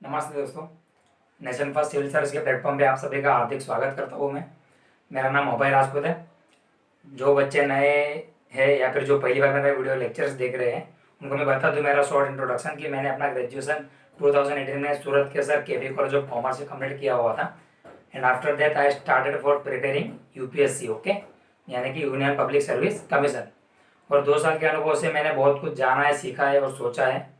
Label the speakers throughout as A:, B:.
A: नमस्ते दोस्तों। Nation first civil service के प्लेटफॉर्म पे आप सभी का हार्दिक स्वागत करता हूँ मैं। मेरा नाम अभय राजपूत है। जो बच्चे नए हैं या फिर जो पहली बार मेरे वीडियो लेक्चर्स देख रहे हैं उनको मैं बता दूं मेरा शॉर्ट इंट्रोडक्शन कि मैंने अपना ग्रेजुएशन 2018 में सूरत के sir KV college of commerce से कम्प्लीट किया हुआ था। And after that I started for preparing UPSC, okay, यानी कि यूनियन पब्लिक सर्विस कमीशन। और 2 साल के अनुभव से मैंने बहुत कुछ जाना है, सीखा है और सोचा है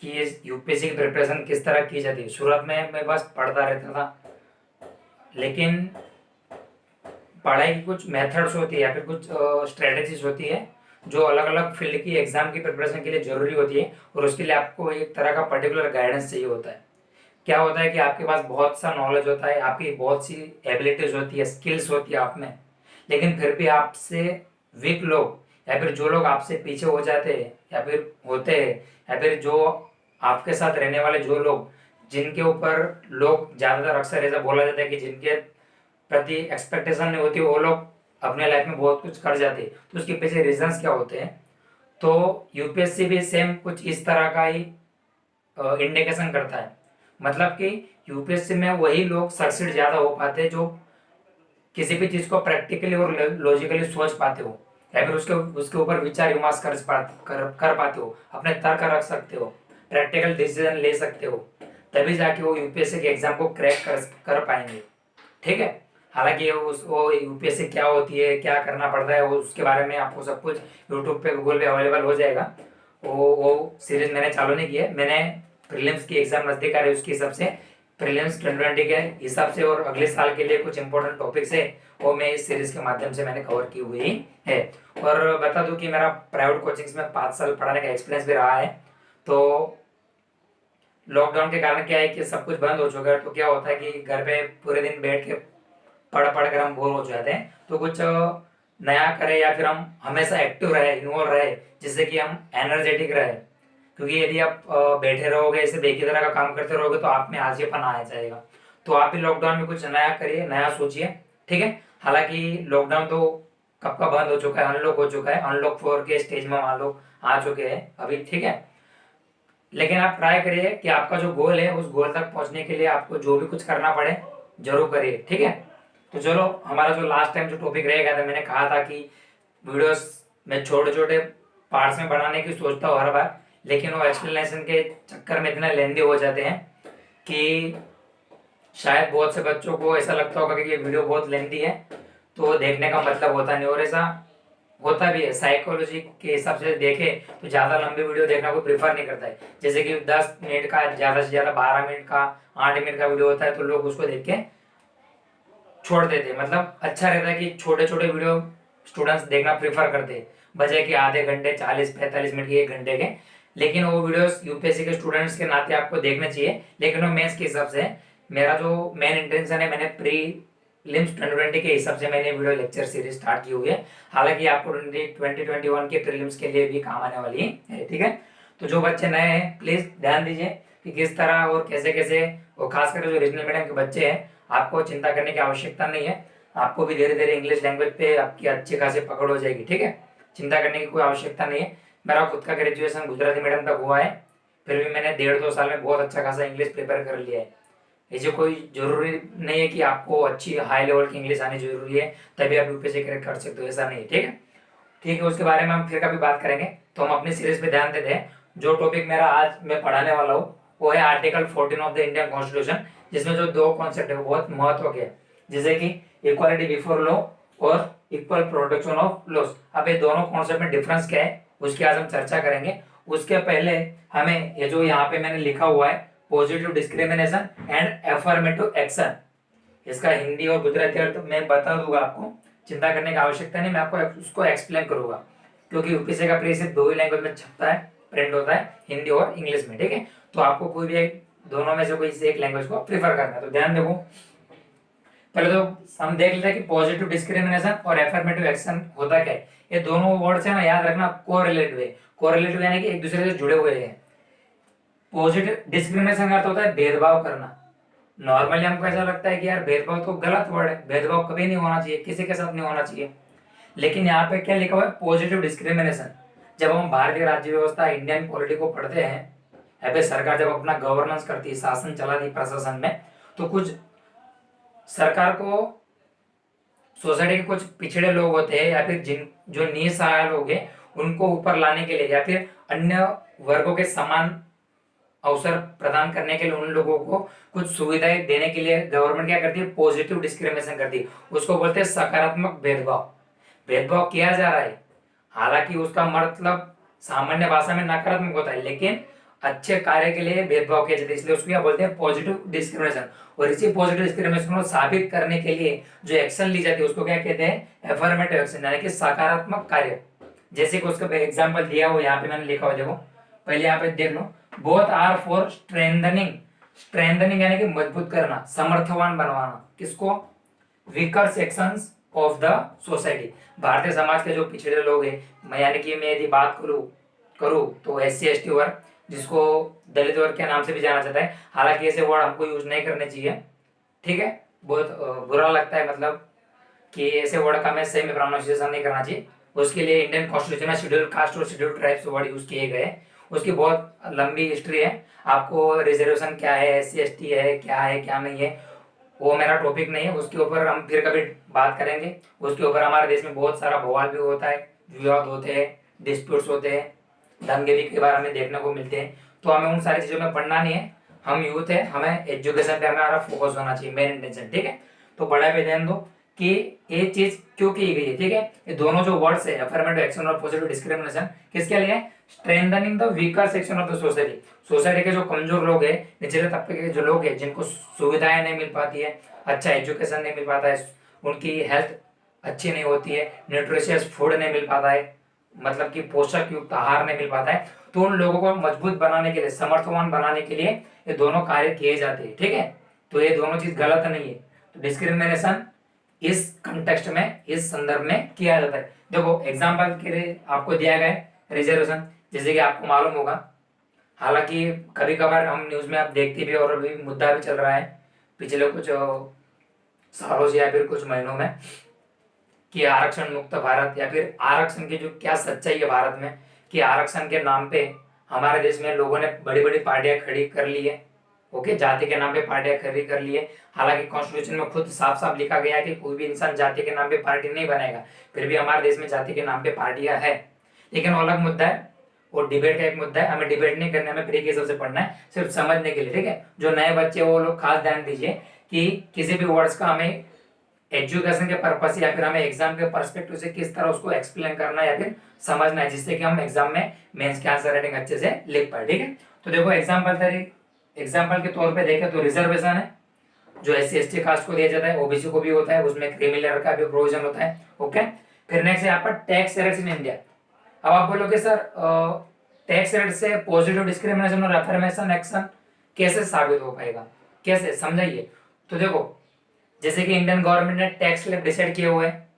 A: कि इस यूपीएससी की प्रिपरेशन किस तरह की जाती है। शुरुआत में मैं बस पढ़ता रहता था, लेकिन पढ़ाई की कुछ मेथड्स होती है या फिर कुछ स्ट्रेटजीज होती है जो अलग अलग फील्ड की एग्जाम की प्रिपरेशन के लिए जरूरी होती है, और उसके लिए आपको एक तरह का पर्टिकुलर गाइडेंस चाहिए होता है। क्या होता है कि आपके पास बहुत सा नॉलेज होता है, आपकी बहुत सी एबिलिटीज होती है, स्किल्स होती है आप में, लेकिन फिर भी आपसे वीक लोग या फिर जो लोग आपसे पीछे हो जाते हैं या फिर होते हैं या फिर जो आपके साथ रहने वाले जो लोग जिनके ऊपर लोग ज़्यादातर अक्सर ऐसा बोला जाता है कि जिनके प्रति एक्सपेक्टेशन नहीं होती वो लोग अपने लाइफ में बहुत कुछ कर जाते हैं। तो उसके पीछे रीजंस क्या होते हैं? तो यूपीएससी भी सेम कुछ इस तरह का ही इंडिकेशन करता है। मतलब कि यूपीएससी में वही लोग सक्सीड ज़्यादा हो पाते हैं जो किसी भी चीज़ को प्रैक्टिकली और लॉजिकली सोच पाते हो या फिर उसके उसके ऊपर विचार विमर्श कर पाते हो, अपने तर्क रख सकते हो, प्रैक्टिकल डिसीजन ले सकते हो, तभी जाके वो यूपीएससी के एग्जाम को क्रैक कर पाएंगे। ठीक है। हालांकि वो यूपीएससी क्या होती है, क्या करना पड़ता है, वो उसके बारे में आपको सब कुछ यूट्यूब पे गूगल पे अवेलेबल हो जाएगा। वो सीरीज मैंने चालू नहीं की है। मैंने प्रीलिम्स की एग्जाम नजदीक आ रही है उसके हिसाब से, प्रीलिम्स 2020 के हिसाब से और अगले साल के लिए कुछ इंपॉर्टेंट टॉपिक्स है वो मैं इस सीरीज के माध्यम से मैंने कवर की हुई है। और बता दूं कि मेरा प्राइवेट कोचिंग्स में 5 साल पढ़ाने का एक्सपीरियंस भी रहा है। तो लॉकडाउन के कारण क्या है कि सब कुछ बंद हो चुका है, तो क्या होता है कि घर पे पूरे दिन बैठ के पढ़ पढ़ कर हम बोर हो जाते हैं। तो कुछ नया करें या फिर हम हमेशा एक्टिव रहे, इन्वॉल्व रहे, जिससे कि हम एनर्जेटिक रहे। क्योंकि यदि आप बैठे रहोगे, ऐसे एक ही तरह का काम करते रहोगे तो आप में आलसीपन आ जाएगा। तो आप भी लॉकडाउन में कुछ नया करिए, नया सोचिए। ठीक है। हालांकि लॉकडाउन तो कब का बंद हो चुका है, अनलॉक हो चुका है, अनलॉक 4 के स्टेज में मान लो आ चुके हैं अभी। ठीक है। लेकिन आप ट्राई करिए कि आपका जो गोल है उस गोल तक पहुंचने के लिए आपको जो भी कुछ करना पड़े जरूर करिए। ठीक है। तो चलो, हमारा जो लास्ट टाइम जो टॉपिक रह गया था, मैंने कहा था कि वीडियोस में छोटे छोटे पार्ट्स में बनाने की सोचता हूँ हर बार, लेकिन वो एक्सप्लेनेशन के चक्कर में इतने लेंदी हो जाते हैं कि शायद बहुत से बच्चों को ऐसा लगता होगा कि ये वीडियो बहुत लेंदी है, तो देखने का मतलब होता नहीं। और ऐसा होता भी है, साइकोलॉजी के हिसाब से देखे तो ज़्यादा लंबी वीडियो देखना कोई प्रीफर नहीं करता है। जैसे कि 10 मिनट का, ज़्यादा से ज़्यादा 12 मिनट का, 8 मिनट का वीडियो होता है तो लोग उसको देख के छोड़ देते। मतलब अच्छा रहता है कि छोटे छोटे वीडियो स्टूडेंट्स देखना प्रीफर करते हैं, बजाय कि आधे घंटे 40-45 मिनट के, 1 घंटे के। लेकिन वो वीडियोस यूपीएससी के स्टूडेंट्स के नाते आपको देखने चाहिए, लेकिन वो मेंस के हिसाब से। मेरा जो मेन इंटेंशन है, मैंने प्री लिम्स 2020 के हिसाब से मैंने वीडियो लेक्चर सीरीज स्टार्ट की हुई है। हालांकि आपको 2021 के प्रीलिम्स के लिए भी काम आने वाली है। ठीक है। तो जो बच्चे नए हैं प्लीज ध्यान दीजिए कि किस तरह और कैसे कैसे, और खासकर जो रीजनल मीडियम के बच्चे हैं, आपको चिंता करने की आवश्यकता नहीं है। आपको भी धीरे धीरे इंग्लिश लैंग्वेज पे आपकी अच्छी खासी पकड़ हो जाएगी। ठीक है। चिंता करने की कोई आवश्यकता नहीं है। मेरा खुद का ग्रेजुएशन गुजराती मीडियम तक हुआ है, फिर भी मैंने 1.5-2 साल में बहुत अच्छा खासा इंग्लिश प्रिपेयर कर लिया है। ऐसे कोई जरूरी नहीं है कि आपको अच्छी हाई लेवल की इंग्लिश आनी जरूरी है तभी आप यूपीएससी क्रैक कर सकते हो, ऐसा नहीं है। ठीक है। ठीक है, उसके बारे में हम फिर कभी बात करेंगे। तो हम अपनी सीरीज पे ध्यान देते हैं। जो टॉपिक मेरा आज मैं पढ़ाने वाला हूँ वो है article 14 of the Indian constitution, जिसमें जो 2 कॉन्सेप्ट है वो बहुत महत्व के हैं, जैसे कि इक्वालिटी बिफोर लॉ और इक्वल प्रोटेक्शन ऑफ लॉस। अब ये दोनों कॉन्सेप्ट में डिफरेंस क्या है उसकी आज हम चर्चा करेंगे। उसके पहले हमें ये जो यहाँ पे मैंने लिखा हुआ है, positive discrimination and affirmative action, इसका हिंदी और गुजराती अर्थ मैं बता दूंगा आपको, चिंता करने की आवश्यकता नहीं। मैं आपको उसको एक्सप्लेन करूंगा, क्योंकि यूपीएससी का प्री सिर्फ 2 ही लैंग्वेज में छपता है, प्रिंट होता है, हिंदी और इंग्लिश में। ठीक है। तो आपको कोई भी दोनों में से कोई एक लैंग्वेज को प्रीफर करना है। तो ध्यान देखो, पहले तो हम देख लेते हैं कि पॉजिटिव डिस्क्रिमिनेशन और एफर्मेटिव एक्शन होता क्या है। ये दोनों वर्ड्स है ना, याद रखना, कोरिलेटिव है। कोरिलेटिव यानी कि एक दूसरे से जुड़े हुए हैं। पॉजिटिव डिस्क्रिमिनेशन का अर्थ होता है भेदभाव करना। नॉर्मली हमको ऐसा लगता है कि यार भेदभाव तो गलत वर्ड है, भेदभाव कभी नहीं होना चाहिए, किसी के साथ नहीं होना चाहिए। लेकिन यहाँ पे क्या लिखा हुआ है, पॉजिटिव डिस्क्रिमिनेशन। जब हम भारतीय राज्य व्यवस्था, इंडियन पॉलिटी को पढ़ते हैं फिर सरकार जब अपना गवर्नेंस करती है, शासन चलाती है प्रशासन में, तो कुछ सरकार को सोसाइटी के कुछ पिछड़े लोग होते हैं या फिर जिन जो निसहाय लोग हैं उनको ऊपर लाने के लिए या फिर अन्य वर्गों के समान अवसर प्रदान करने के लिए उन लोगों को कुछ सुविधाएं देने के लिए गवर्नमेंट क्या करती है, पॉजिटिव डिस्क्रिमिनेशन करती है। उसको बोलते हैं सकारात्मक भेदभाव। भेदभाव किया जा रहा है, हालांकि उसका मतलब सामान्य भाषा में नकारात्मक होता है, लेकिन अच्छे कार्य के लिए भेदभाव किया जाता है, इसलिए उसको क्या बोलते हैं, पॉजिटिव डिस्क्रिमिनेशन। और इसी पॉजिटिव डिस्क्रिमिनेशन को साबित करने के लिए जो एक्शन ली जाती है उसको क्या कहते हैं, एफर्मेटिव एक्शन, यानी कि सकारात्मक कार्य। जैसे कि उसका एग्जाम्पल दिया हुआ यहाँ पे मैंने लिखा हुआ, देखो पहले यहाँ पे देख लो, both are for strengthening. Strengthening यानी कि मजबूत करना, समर्थवान बनवाना, किसको, weaker sections of the society, भारतीय समाज के जो पिछड़े लोग हैं, यानी कि मैं यदि बात करूँ तो SC ST वर्ग, जिसको दलित वर्ग के नाम से भी जाना जाता है, हालांकि ऐसे वर्ड हमको यूज नहीं करने चाहिए, ठीक है, बहुत बुरा लगता है, मतलब कि ऐसे वर्ड का मैं सही में प्रोनाउंसिएशन नहीं करना चाहिए। उसके लिए इंडियन कॉन्स्टिट्यूशन में शेड्यूल कास्ट और शेड्यूल ट्राइब्स वर्ड यूज किए गए, उसकी बहुत लंबी हिस्ट्री है। आपको रिजर्वेशन क्या है, SC ST है क्या नहीं है, वो मेरा टॉपिक नहीं है, उसके ऊपर हम फिर कभी बात करेंगे। उसके ऊपर हमारे देश में बहुत सारा बवाल भी होता है, विवाद होते हैं, डिस्प्यूट्स होते हैं, दंगे भी कई बार हमें देखने को मिलते हैं। तो हमें उन सारी चीज़ों में पढ़ना नहीं है, हम यूथ है, हमें एजुकेशन पे हमारा फोकस होना चाहिए, मेन इंटेंशन, ठीक है। तो पढ़ाई पे ध्यान दो कि ये चीज क्यों की गई है, ठीक है। ये दोनों जो वर्ड्स है, अफर्मेटिव एक्शन और पॉजिटिव डिस्क्रिमिनेशन, किसके लिए, strengthening the weaker section of the society. Society के जो कमजोर लोग है, निचले तबके के जो लोग हैं, जिनको सुविधाएं नहीं मिल पाती है, अच्छा एजुकेशन नहीं मिल पाता है, उनकी हेल्थ अच्छी नहीं होती है, न्यूट्रिशियस फूड नहीं मिल पाता है, मतलब कि पोषक युक्त आहार नहीं मिल पाता है, तो उन लोगों को मजबूत बनाने के लिए, समर्थवान बनाने के लिए ये दोनों कार्य किए जाते हैं, ठीक है। तो ये दोनों चीज गलत नहीं है। तो डिस्क्रिमिनेशन इस कंटेक्स्ट में, इस संदर्भ में किया जाता है। देखो एग्जाम्पल के लिए आपको दिया गया है रिजर्वेशन, जैसे कि आपको मालूम होगा, हालांकि कभी कभार हम न्यूज में आप देखते भी, और अभी मुद्दा भी चल रहा है पिछले कुछ सालों से या फिर कुछ महीनों में, कि आरक्षण मुक्त भारत, या फिर आरक्षण की जो क्या सच्चाई है भारत में, कि आरक्षण के नाम पे हमारे देश में लोगों ने बड़ी बड़ी पार्टियां खड़ी कर ली है, ओके, जाति के नाम पे पार्टियां खड़ी कर ली है। हालांकि कॉन्स्टिट्यूशन में खुद साफ साफ लिखा गया है कि कोई भी इंसान जाति के नाम पे पार्टी नहीं बनाएगा, फिर भी हमारे देश में जाति के नाम पे पार्टियां है, लेकिन वो अलग मुद्दा है, और डिबेट का एक मुद्दा है, हमें डिबेट नहीं करना है, हमें फ्री के हिसाब से पढ़ना है, सिर्फ समझने के लिए, ठीक है। जो नए बच्चे वो लोग खास ध्यान दीजिए कि किसी भी वर्ड्स का हमें एजुकेशन के पर्पज से या फिर हमें एग्जाम के पर्सपेक्टिव से किस तरह उसको एक्सप्लेन करना है या फिर समझना है, जिससे कि हम एग्जाम में मेंस के आंसर राइटिंग अच्छे से लिख पाए, ठीक है। तो देखो एग्जाम्पल के तौर पे देखें तो रिजर्वेशन है, जो SC ST कास्ट को दिया जाता है, OBC को भी होता है, उसमें क्रीमी लेयर का भी प्रोविजन होता है, ओके। फिर नेक्स्ट है यहाँ पर टैक्स रेट्स इन इंडिया। अब आप बोलोगे सर टैक्स रेट से पॉजिटिव डिस्क्रिमिनेशन और अफर्मेशन एक्शन कैसे साबित हो पाएगा, कैसे समझाइए। तो देखो जैसे कि इंडियन गवर्नमेंट ने टैक्स स्लैब डिसाइड किए हुए हैं,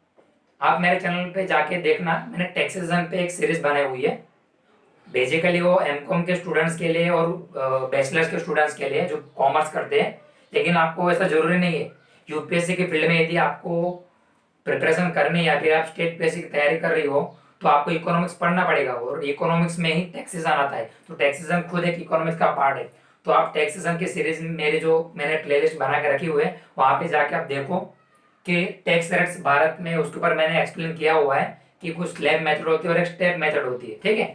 A: आप मेरे चैनल पे जाके देखना, मैंने टैक्सेशन पे एक सीरीज बनाई हुई है, बेसिकली वो MCOM के स्टूडेंट्स के लिए और बैचलर्स के स्टूडेंट्स के लिए जो कॉमर्स करते हैं, लेकिन आपको ऐसा जरूरी नहीं है। UPSC की फील्ड में यदि आपको प्रिपरेशन करनी है या फिर आप स्टेट PSC की तैयारी कर रही हो, तो आपको इकोनॉमिक्स पढ़ना पड़ेगा, और इकोनॉमिक्स में ही टैक्सेशन आता है, तो टैक्सेशन खुद एक इकोनॉमिक्स का पार्ट है। तो आप टैक्सेशन की सीरीज मेरे जो मैंने प्लेलिस्ट बना के रखी हुई है, वहां पे जाके आप देखो कि टैक्स रेट्स भारत में, उसके ऊपर मैंने एक्सप्लेन किया हुआ है कि कुछ स्लैब मेथड होती है और एक स्टेप मेथड होती है, ठीक है।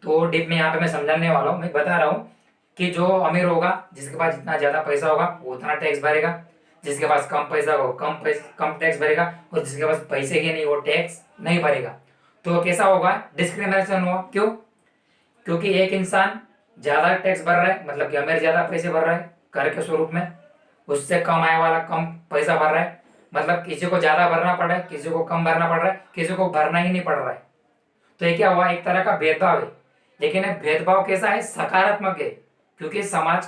A: तो डीप में यहाँ पे मैं समझाने वाला हूँ, मैं बता रहा हूँ कि जो अमीर होगा, जिसके पास जितना ज्यादा पैसा होगा वो उतना टैक्स भरेगा, जिसके पास कम पैसा होगा कम टैक्स भरेगा, और जिसके पास पैसे ही नहीं वो टैक्स नहीं भरेगा। तो कैसा होगा, डिस्क्रिमिनेशन हुआ, क्यों, क्योंकि एक इंसान ज्यादा टैक्स भर रहा है, मतलब कि अमीर ज्यादा पैसे भर रहा है कर के स्वरूप में, उससे कम आय वाला कम पैसा भर रहा है, मतलब किसी को ज्यादा भरना पड़ रहा है, किसी को कम भरना पड़ रहा है, किसी को भरना ही नहीं पड़ रहा है। तो ये क्या हुआ, एक तरह का भेदभाव है, लेकिन ये भेदभाव कैसा है, सकारात्मक है, क्योंकि समाज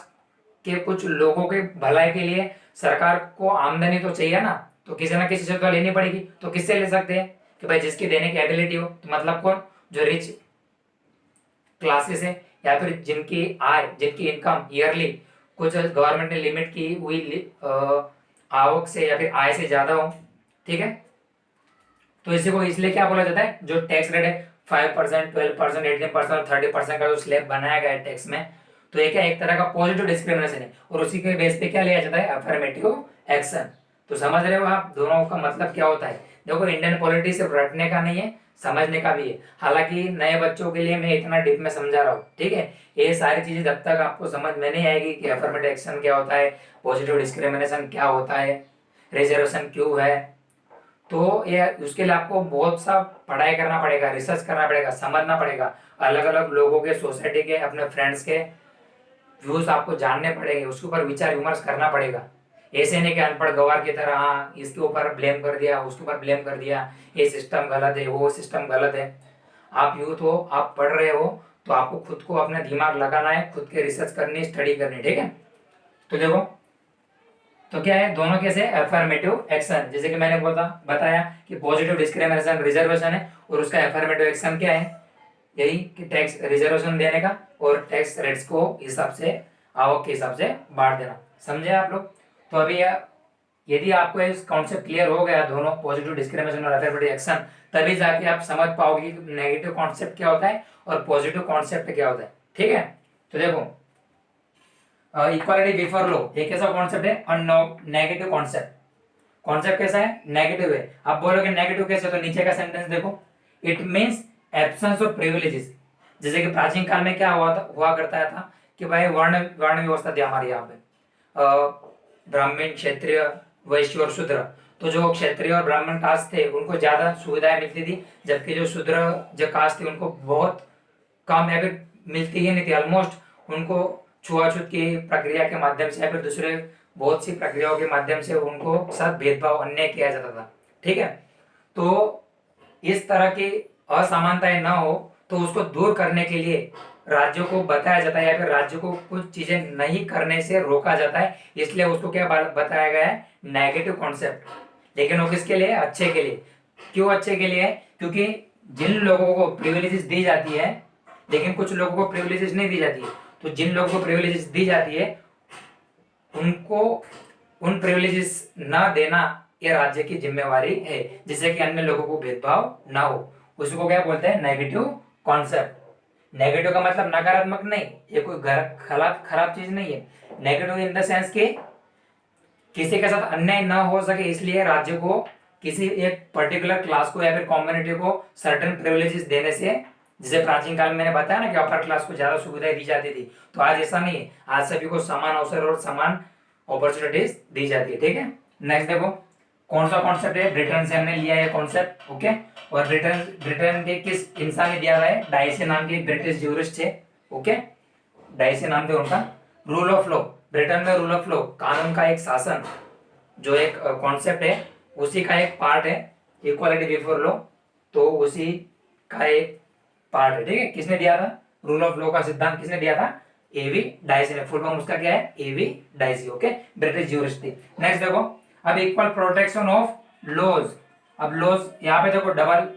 A: के कुछ लोगों के भलाई के लिए सरकार को आमदनी तो चाहिए ना, तो किसी ना किसी से तो लेनी पड़ेगी। तो किससे ले सकते हैं, कि भाई जिसकी देने की एबिलिटी हो, तो मतलब कौन, जो रिच क्लासेस है, या फिर जिनकी आय, जिनकी इनकम ईयरली कुछ गवर्नमेंट ने लिमिट की हुई आवक से या फिर आय से ज्यादा हो, ठीक है। तो इसी को इसलिए क्या बोला जाता है, जो टैक्स रेट है 5%, 12%, 18% और 30% का जो स्लैब बनाया गया है टैक्स में, तो ये क्या एक तरह का पॉजिटिव डिस्क्रिमिनेशन है, और उसी के बेस पे क्या लिया जाता है, अफर्मेटिव एक्शन। तो समझ रहे हो आप दोनों का मतलब क्या होता है। देखो इंडियन पॉलिटी सिर्फ रटने का नहीं है, समझने का भी है। हालांकि नए बच्चों के लिए मैं इतना डीप में समझा रहा हूँ, ठीक है। ये सारी चीजें जब तक आपको समझ में नहीं आएगी कि अफर्मेटिव एक्शन क्या होता है, पॉजिटिव डिस्क्रिमिनेशन क्या होता है, रिजर्वेशन क्यों है, तो ये उसके लिए आपको बहुत सा पढ़ाई करना पड़ेगा, रिसर्च करना पड़ेगा, समझना पड़ेगा। अलग अलग लोगों के, सोसाइटी के, अपने फ्रेंड्स के व्यूज आपको जानने पड़ेंगे, उसके ऊपर विचार विमर्श करना पड़ेगा। ऐसे नहीं कि अनपढ़ गवार की तरह हाँ इसके ऊपर ब्लेम कर दिया, उसके ऊपर ब्लेम कर दिया, ये सिस्टम गलत है, वो सिस्टम गलत है। आप यूथ हो, आप पढ़ रहे हो, तो आपको खुद को अपना दिमाग लगाना है, खुद के रिसर्च करनी, स्टडी करनी, ठीक है। तो देखो, तो क्या है, दोनों कैसे, अफर्मेटिव एक्शन, जैसे कि मैंने बताया कि पॉजिटिव डिस्क्रिमिनेशन रिजर्वेशन है, और उसका अफर्मेटिव एक्शन क्या है, यही कि टैक्स रिजर्वेशन देने का और टैक्स रेट्स को हिसाब से, आवक के हिसाब से बांट देना। समझे आप लोग। तो अभी यदि आपको इस कॉन्सेप्ट क्लियर हो गया, दोनों पॉजिटिव डिस्क्रिमिनेशन और अफर्मेटिव एक्शन, तभी जाके आप समझ पाओगे कि नेगेटिव कॉन्सेप्ट क्या होता है और पॉजिटिव कॉन्सेप्ट क्या होता है, ठीक है। तो देखो, इक्वालिटी बिफोर लॉ एक कैसा कॉन्सेप्ट है, नेगेटिव कॉन्सेप्ट। कॉन्सेप्ट कैसा है, नेगेटिव है। आप बोलोगे नेगेटिव कैसे, तो नीचे का सेंटेंस देखो, it means absence of privileges. जैसे कि प्राचीन काल में क्या हुआ करता था कि भाई वर्ण वर्ण व्यवस्था थी हमारे यहाँ पे, ब्राह्मण, क्षत्रिय, वैश्य और शूद्र। तो जो क्षत्रिय और ब्राह्मण कास्ट थे उनको ज्यादा सुविधाएं मिलती थी, जबकि जो शूद्र जो कास्ट थी उनको बहुत कम या फिर मिलती ही नहीं थी। ऑलमोस्ट उनको छुआछूत की प्रक्रिया के माध्यम से या फिर दूसरे बहुत सी प्रक्रियाओं के माध्यम से उनको साथ भेदभाव, अन्याय किया जाता था, ठीक है। तो इस तरह की असमानताएं ना हो, तो उसको दूर करने के लिए राज्यों को बताया जाता है, या फिर राज्यों को कुछ चीजें नहीं करने से रोका जाता है। इसलिए उसको क्या बताया गया है, नेगेटिव कॉन्सेप्ट। लेकिन वो किसके लिए, अच्छे के लिए। क्यों अच्छे के लिए, क्योंकि जिन लोगों को प्रिविलेजेस दी जाती है, लेकिन कुछ लोगों को प्रिविलेजेस नहीं दी जाती है, तो जिन लोगों को प्रिविलेजेस दी जाती है उनको उन प्रिविलेजेस ना देना ये राज्य की जिम्मेवारी है, जिससे कि अन्य लोगों को भेदभाव ना हो। उसको क्या बोलते हैं, नेगेटिव कॉन्सेप्ट। नेगेटिव का मतलब नकारात्मक नहीं, ये कोई खराब खराब चीज नहीं है। नेगेटिव इन द सेंस कि किसी के साथ अन्याय ना हो सके, इसलिए राज्य को किसी एक पर्टिकुलर क्लास को या फिर कम्युनिटी को सर्टेन प्रिविलेजेस देने से, जैसे प्राचीन काल में मैंने बताया ना कि अपर क्लास को ज्यादा सुविधाएं दी जाती थी, तो आज ऐसा नहीं है। आज सभी को समान अवसर और समान अपॉर्चुनिटीज दी जाती है, ठीक है। नेक्स्ट देखो, कौन सा कॉन्सेप्ट है, ब्रिटेन से हमने लिया है कॉन्सेप्ट, ओके। और ब्रिटेन के किस इंसान ने दिया है, डाइसे नाम के ब्रिटिश ज्यूरिस्ट है, ओके। डाइसे नाम थे उनका। रूल ऑफ लॉ, ब्रिटेन में रूल ऑफ लॉ, कानून का एक शासन, जो एक कॉन्सेप्ट है, उसी का एक पार्ट है इक्वालिटी बिफोर लॉ, तो उसी का एक पार्ट है, ठीक है। किसने दिया था, रूल ऑफ लॉ का सिद्धांत किसने दिया था, एवी डाइसी ने। फुल फॉर्म उसका क्या है, एवी डाइसी, ओके, ब्रिटिश ज्यूरिस्ट थी। नेक्स्ट देखो, अब इक्वल प्रोटेक्शन ऑफ लॉज। अब लॉज यहाँ पे देखो डबल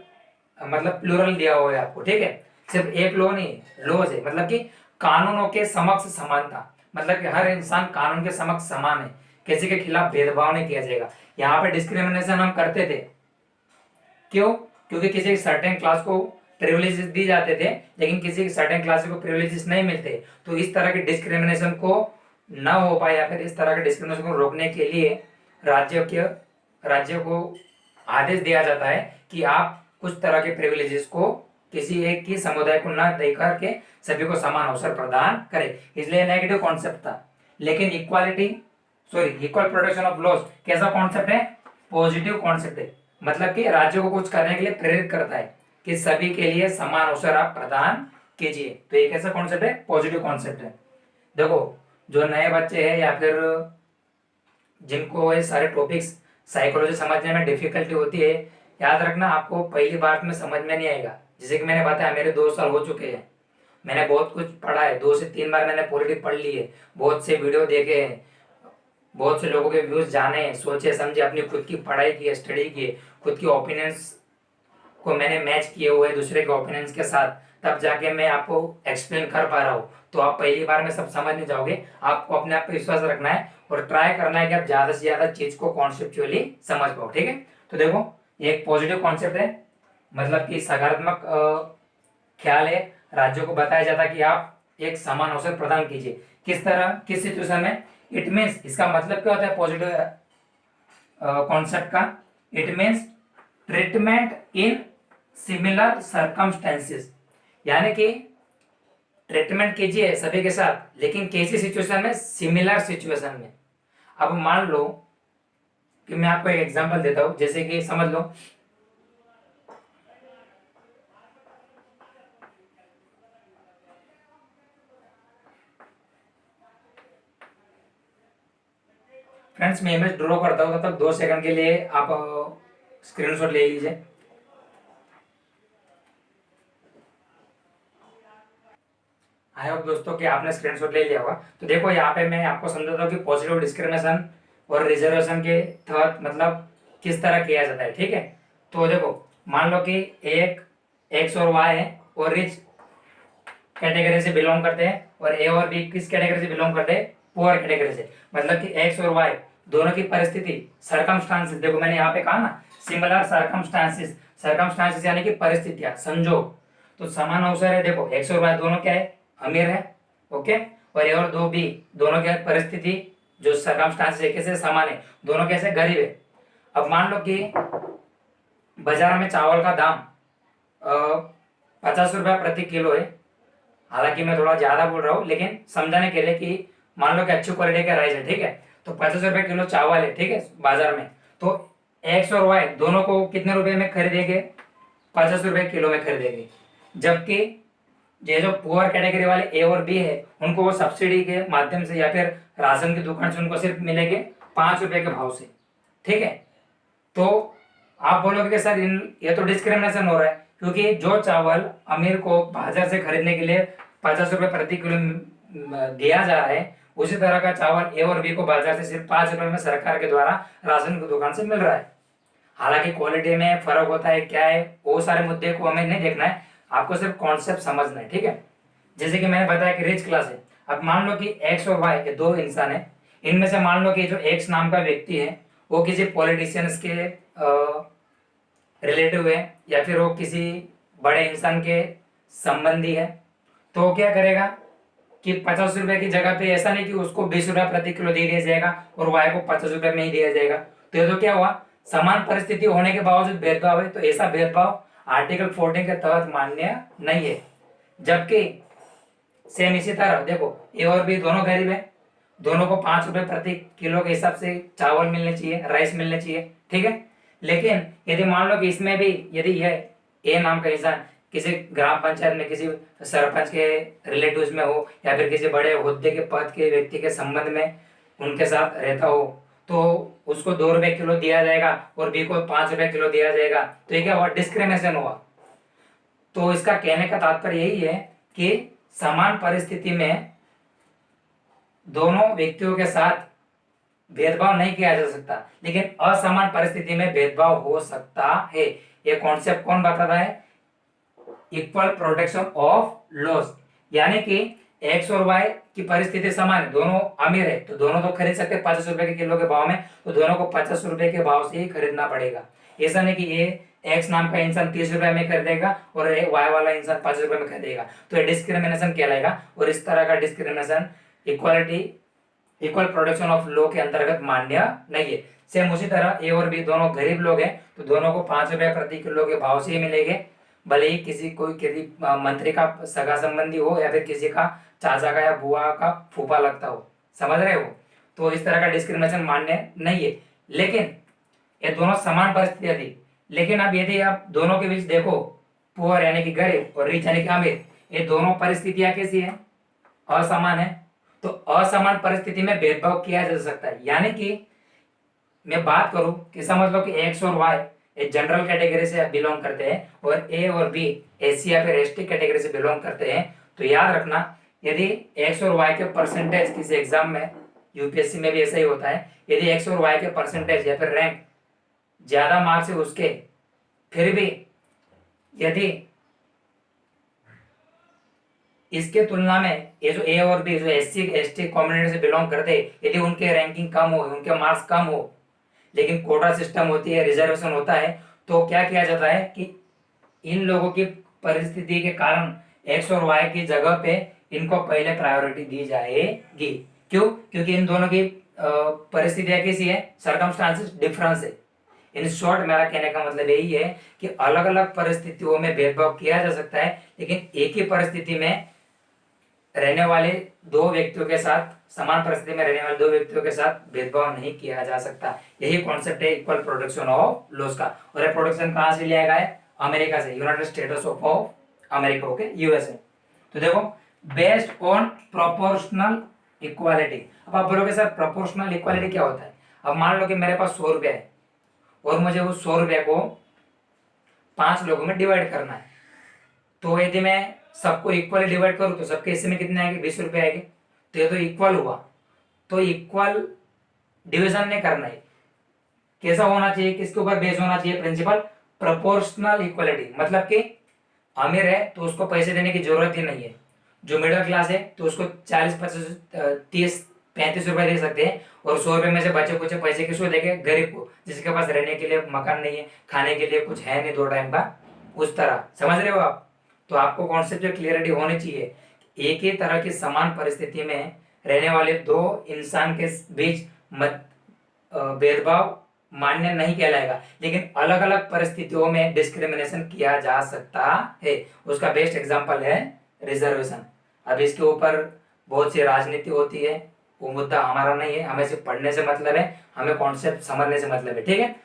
A: मतलब प्लूरल दिया हुआ है आपको, ठीक है। सिर्फ एक लॉ नहीं, लॉज है, मतलब कि कानूनों के समक्ष समानता, मतलब कि हर इंसान कानून के समक्ष समान है, किसी के खिलाफ भेदभाव नहीं किया जाएगा। यहाँ पे डिस्क्रिमिनेशन हम करते थे, क्यों, क्योंकि किसी सर्टेन क्लास को प्रिविलेजेस दी जाते थे, लेकिन किसी सर्टेन क्लास को प्रिविलेजेस नहीं मिलते। तो इस तरह के डिस्क्रिमिनेशन को ना हो पाए, या फिर इस तरह के डिस्क्रिमिनेशन को रोकने के लिए राज्य को आदेश दिया जाता है कि आप कुछ तरह के प्रिविलेजेस को किसी एक ही समुदाय को ना देकर के सभी को समान अवसर प्रदान करें, इसलिए नेगेटिव कॉन्सेप्ट था। लेकिन इक्वल प्रोटेक्शन ऑफ लॉज कैसा कॉन्सेप्ट है, पॉजिटिव कॉन्सेप्ट है। मतलब कि राज्यों को कुछ करने के लिए प्रेरित करता है कि सभी के लिए समान अवसर आप प्रदान कीजिए। तो ये कैसा कॉन्सेप्ट है, पॉजिटिव कॉन्सेप्ट है। देखो, जो नए बच्चे हैं या फिर जिनको ये सारे टॉपिक्स साइकोलॉजी समझने में डिफिकल्टी होती है, याद रखना आपको पहली बार में समझ में नहीं आएगा। जैसे कि मैंने बताया, मेरे 2 साल हो चुके हैं, मैंने बहुत कुछ पढ़ा है, 2 से 3 बार मैंने पॉलिटिक्स पढ़ ली है, बहुत से वीडियो देखे हैं, बहुत से लोगों के व्यूज जाने हैं, सोचे समझे, अपनी खुद की पढ़ाई की, स्टडी की, खुद की ओपिनियंस को मैंने मैच किए हुए दूसरे के ओपिनियंस के साथ, तब जाके मैं आपको एक्सप्लेन कर पा रहा हूँ। तो आप पहली बार में सब समझ नहीं जाओगे, आपको अपने आप पे विश्वास रखना है और ट्राई करना है कि आप ज्यादा से ज्यादा चीज को कॉन्सेप्चुअली समझ पाओ, ठीक है। तो देखो, ये एक पॉजिटिव कॉन्सेप्ट है, मतलब कि सकारात्मक ख्याल है। राज्यों को बताया जाता है कि आप एक समान अवसर प्रदान कीजिए। किस तरह, किस सिचुएशन में? इट मीन्स, इसका मतलब क्या होता है पॉजिटिव कॉन्सेप्ट का? It means treatment in similar circumstances, यानी कि ट्रीटमेंट कीजिए सभी के साथ, लेकिन कैसी सिचुएशन में? सिमिलर सिचुएशन में। अब मान लो कि मैं आपको एक एग्जांपल देता हूं, जैसे कि समझ लो फ्रेंड्स, मैं इमेज ड्रॉ करता हूं, तब तक 2 सेकंड के लिए आप स्क्रीनशॉट ले लीजिए। आई होप दोस्तों कि आपने स्क्रीनशॉट ले लिया होगा। तो देखो यहाँ पे मैं आपको समझाता हूँ कि पॉजिटिव डिस्क्रिमिनेशन और रिजर्वेशन के तहत मतलब किस तरह किया जाता है, ठीक है? तो देखो, मान लो कि एक एक्स और वाई है और रिच कैटेगरी से बिलोंग करते हैं, और ए और बी किस कैटेगरी से बिलोंग करते हैं? पुअर कैटेगरी से। मतलब कि एक्स और वाई दोनों की परिस्थिति, सर्कमस्टांसेस, देखो मैंने यहाँ पे कहा ना सिमिलर सर्कमस्टांसेस, सर्कमस्टांसेस यानी कि परिस्थितियां, संजोग, तो समान अवसर है। देखो एक्स और वाई दोनों क्या है? अमीर है, ओके, और ए और दो बी दोनों क्या है? परिस्थिति जो सर्कमस्टांसेस है कैसे? समान है, दोनों कैसे? गरीब है। अब मान लो कि बाजार में चावल का दाम 50 रुपया प्रति किलो है। हालांकि मैं थोड़ा ज्यादा बोल रहा हूँ, लेकिन समझाने के लिए कि मान लो कि अच्छी क्वालिटी का राइस है, ठीक है, तो 50 रुपए किलो चावल है, ठीक है, बाजार में। तो एक्स और वाई दोनों को कितने रुपए में खरीदेंगे? 50 रुपए किलो में खरीदेंगे। जबकि ये जो पुअर कैटेगरी वाले ए और बी है, उनको वो सब्सिडी के माध्यम से या फिर राशन की दुकान से उनको सिर्फ मिलेंगे 5 रुपए के भाव से, ठीक है। तो आप बोलोगे कि सर ये तो डिस्क्रिमिनेशन हो रहा है, क्योंकि जो चावल अमीर को बाजार से खरीदने के लिए 50 रुपए प्रति किलो दिया जा रहा है, उसी तरह का चावल ए और बी को बाजार से सिर्फ 5 रुपए में सरकार के द्वारा राशन की दुकान से मिल रहा है। हालांकि क्वालिटी में फर्क होता है, क्या है, वो सारे मुद्दे को हमें नहीं देखना है, आपको सिर्फ कॉन्सेप्ट समझना है, ठीक है। जैसे कि मैंने बताया कि रिच क्लास है। अब मान लो कि एक्स और वाई ये दो इंसान है, इनमें से मान लो कि जो एक्स नाम का व्यक्ति है वो किसी पॉलिटिशियंस के रिलेटिव है, या फिर वो किसी बड़े इंसान के संबंधी है। तो वो क्या करेगा कि 50 रुपए की जगह पे ऐसा नहीं कि उसको 20 रुपया प्रति किलो दे दिया जाएगा और वाई को 50 रुपए में ही दिया जाएगा। तो ये तो क्या हुआ? समान परिस्थिति होने के बावजूद भेदभाव है। तो ऐसा भेदभाव आर्टिकल 14 के तहत मान्य नहीं है। जबकि सेम इसी तरह देखो, ए और बी दोनों गरीब है, दोनों को 5 रुपए प्रति किलो के हिसाब से चावल मिलने चाहिए, राइस मिलने चाहिए, ठीक है। लेकिन यदि मान लो कि इसमें भी यदि यह ए नाम का इंसान किसी ग्राम पंचायत में किसी सरपंच के रिलेटिव्स में हो, या फिर किसी बड़े हुद्दे के पद के व्यक्ति के संबंध में उनके साथ रहता हो, तो उसको 2 रुपए किलो दिया जाएगा और बी को 5 रुपए किलो दिया जाएगा। तो ये क्या हुआ? डिस्क्रिमिनेशन हुआ। तो इसका कहने का तात्पर्य यही है कि समान परिस्थिति में दोनों व्यक्तियों के साथ भेदभाव नहीं किया जा सकता, लेकिन असमान परिस्थिति में भेदभाव हो सकता है। ये कॉन्सेप्ट कौन बताता है? इक्वल प्रोटेक्शन ऑफ लॉस, यानी कि एक्स और वाई की परिस्थिति समान है, दोनों अमीर है, तो दोनों तो खरीद सकते हैं 50 रुपए के किलो के भाव में, तो दोनों को 50 रुपए के भाव से ही खरीदना पड़ेगा। ऐसा नहीं कि ये एक्स नाम का इंसान 30 रुपए में खरीदेगा और वाई वाला इंसान 50 रुपए में खरीदेगा, तो ये डिस्क्रिमिनेशन कहलाएगा। और इस तरह का discrimination equality, equal protection of law के अंतर्गत मान्य नहीं है। सेम उसी तरह ए और बी दोनों गरीब लोग हैं, तो दोनों को 5 रुपए प्रति किलो के भाव से ही मिलेंगे, भले ही किसी कोई किसी मंत्री का सगा संबंधी हो या फिर किसी का चाचा का या बुआ का फूफा लगता हो, समझ रहे हो? तो इस तरह का डिस्क्रिमिनेशन मान्य नहीं है। लेकिन ये दोनों समान परिस्थितियां थी। लेकिन अब यदि आप दोनों के बीच देखो, पुअर यानी कि गरीब और रिच यानी कि अमीर, ये दोनों परिस्थितियां कैसी है? असमान है। तो असमान परिस्थिति में भेदभाव किया जा सकता है, यानी कि मैं बात करूं कि समझ लो कि एक्स और वाई एक जनरल कैटेगरी से बिलोंग करते हैं और ए और बी एससी या फिर एसटी कैटेगरी से बिलोंग करते हैं। तो याद रखना, यदि एक्स और वाई के परसेंटेज किसी एग्जाम में, यूपीएससी में भी ऐसा ही होता है, यदि एक्स और वाई के परसेंटेज या फिर रैंक ज्यादा मार्क्स है उसके, फिर भी यदि इसके तुलना में ये जो ए और बी जो एससी एसटी कम्युनिटी से बिलोंग करते हैं, यदि उनके रैंकिंग कम हो, उनके मार्क्स कम हो, लेकिन कोटा सिस्टम होती है, रिजर्वेशन होता है, तो क्या किया जाता है कि इन लोगों की परिस्थिति के कारण एक्स और वाई की जगह पे इनको पहले प्रायोरिटी दी जाएगी। क्यों? क्योंकि इन दोनों की परिस्थितियां कैसी है, सर्कमस्टांसेस डिफरेंस है। इन शॉर्ट मेरा कहने का मतलब यही है कि अलग अलग परिस्थितियों में भेदभाव किया जा सकता है, लेकिन एक ही परिस्थिति में रहने वाले दो व्यक्तियों के साथ, समान परिस्थिति में रहने वाले दो व्यक्तियों के साथ भेदभाव नहीं किया जा सकता। यही कॉन्सेप्ट है इक्वल प्रोटेक्शन ऑफ लॉज का। और ये प्रोटेक्शन कहां से लिया गया है? अमेरिका से, United states of America, okay, USA. तो देखो, बेस्ड ऑन प्रोपोर्शनल इक्वालिटी। अब आप बोलोगे सर प्रोपोर्शनल इक्वालिटी क्या होता है? अब मान लो कि मेरे पास 100 रुपया है और मुझे उस 100 रुपये को 5 लोगों में डिवाइड करना है। तो यदि मैं सबको इक्वली डिवाइड करूं तो सबके हिस्से में कितने आएंगे? 20 रुपये आएंगे। तो ये तो इक्वल हुआ। तो इक्वल डिवीजन नहीं करना है। कैसा होना चाहिए? किसके ऊपर बेस होना चाहिए प्रिंसिपल? Proportional equality. मतलब कि अमीर है तो उसको पैसे देने की जरूरत ही नहीं है, जो मिडिल क्लास है तो उसको 40, 25, 30, 35 रुपए दे सकते हैं, और 100 रुपए में से बचे कुछ पैसे किसको देंगे? गरीब को, जिसके पास रहने के लिए मकान नहीं है, खाने के लिए कुछ है नहीं 2 टाइम का, उस तरह। समझ रहे हो आप? तो आपको कॉन्सेप्ट क्लियरिटी होनी चाहिए। एक ही तरह की समान परिस्थिति में रहने वाले दो इंसान के बीच भेदभाव मान्य नहीं कहलाएगा, लेकिन अलग अलग परिस्थितियों में डिस्क्रिमिनेशन किया जा सकता है। उसका बेस्ट एग्जांपल है रिजर्वेशन। अब इसके ऊपर बहुत सी राजनीति होती है, वो मुद्दा हमारा नहीं है, हमें सिर्फ पढ़ने से मतलब है, हमें कॉन्सेप्ट समझने से मतलब है, ठीक है।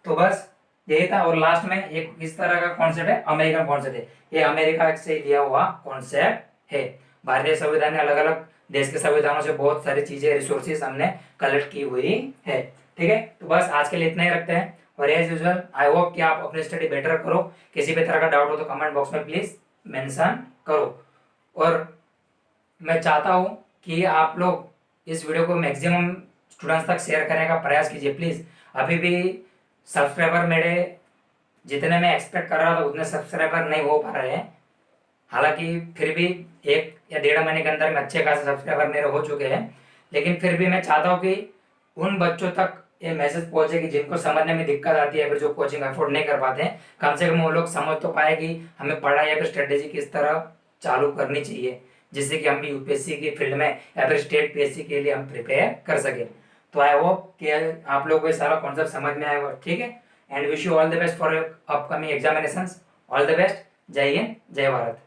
A: तो बस यही था। और लास्ट में एक इस तरह का कॉन्सेप्ट है, अमेरिकन कॉन्सेप्ट है। ये अमेरिका से लिया हुआ कॉन्सेप्ट है। भारतीय संविधान ने अलग अलग देश के संविधानों से बहुत सारी चीजें, रिसोर्सेज हमने कलेक्ट की हुई है, ठीक है। तो बस आज के लिए इतना ही रखते हैं। और एज यूजुअल आई होप कि आप अपनी स्टडी बेटर करो। किसी भी तरह का डाउट हो तो कमेंट बॉक्स में प्लीज मेंशन करो। और मैं चाहता हूं कि आप लोग इस वीडियो को मैक्सिमम स्टूडेंट्स तक शेयर करने का प्रयास कीजिए प्लीज। अभी भी सब्सक्राइबर मेरे जितने मैं एक्सपेक्ट कर रहा था उतने सब्सक्राइबर नहीं हो पा रहे हैं। हालांकि फिर भी 1 या 1.5 महीने के अंदर में अच्छे खासे सब्सक्राइबर मेरे हो चुके हैं, लेकिन फिर भी मैं चाहता हूँ कि उन बच्चों तक ये मैसेज पहुंचे कि जिनको समझने में दिक्कत आती है, फिर जो कोचिंग अफोर्ड नहीं कर पाते हैं, कम से कम वो लोग समझ तो पाए कि हमें पढ़ाई या फिर स्ट्रेटेजी किस तरह चालू करनी चाहिए, जिससे कि हम भी यूपीएससी की फील्ड में या फिर स्टेट पीएससी के लिए हम प्रिपेयर कर सके। तो आई होप कि आप लोगों को ये सारा कॉन्सेप्ट समझ में आएगा, ठीक है। And wish you all the best for upcoming examinations. All the best. जय हिंद, जय भारत।